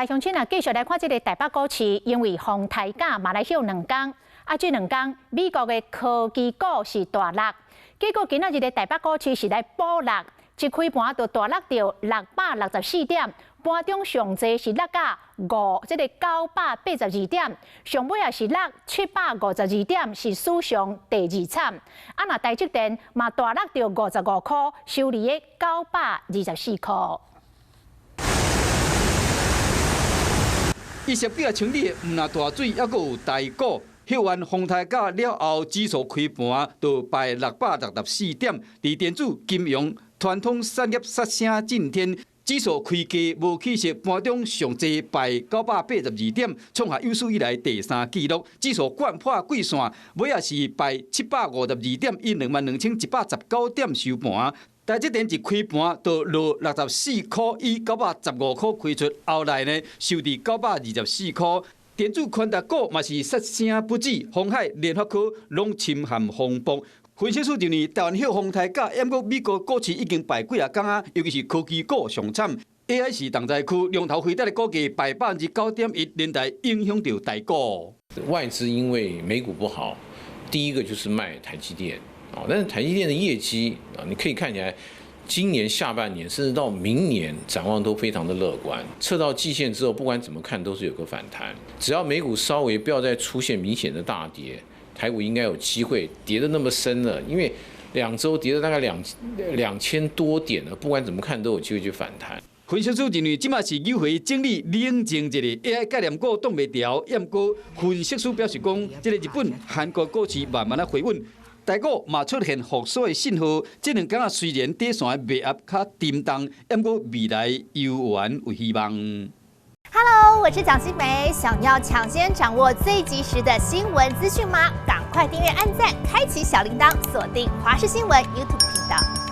来乡亲啊，继续来看这个台北股市，因为防台假嘛来休2天，这2天美国的科技股是大落，结果今仔日的台北股市是来补落，一开盘就大落到664点，盘中上济是落到982点，上尾也是落752点，是史上第2惨。那台积电嘛大落到55块，收离的924块。 伊设计成立毋那大水，还阁有台股。迄完风台假了后，指数开盘就败664点。伫电子、金融、传统产业杀声震天，指数开价无起色，盘中上济败982点，创下有史以来第3纪录。指数贯破季线，尾也是败752点，以22119点收盘。 台积电一开盘就落64块，以915块开出，后来呢收伫924块。电子宽达股嘛是杀声不止，鸿海、联发科拢侵含风暴。分析师认为，台湾迄风台假，抑过美国股市已经败几啊天啊，尤其是科技股上惨。AIC 重灾区龙头回答的股价败9.1%，连带影响到台股。外资因为美股不好，第一个就是卖台积电。 但是台积电的业绩啊，你可以看起来，今年下半年甚至到明年展望都非常的乐观。测到季线之后，不管怎么看都是有个反弹。只要美股稍微不要再出现明显的大跌，台股应该有机会跌得那么深了。因为2周跌了大概2000多点了，不管怎么看都有机会去反弹。 分析师认为，即马是机会整理冷静一下 ，AI 概念股挡袂牢。不过，分析师表示讲，这个日本、韩国股市慢慢回稳。 台股嘛出现复苏的信号，这2天虽然底线卖压较沉重，不过未来有缘有希望。Hello， 我是蒋欣梅，想要抢先掌握最及时的新闻资讯吗？赶快订阅、按赞、开启小铃铛，锁定华视新闻 YouTube 频道。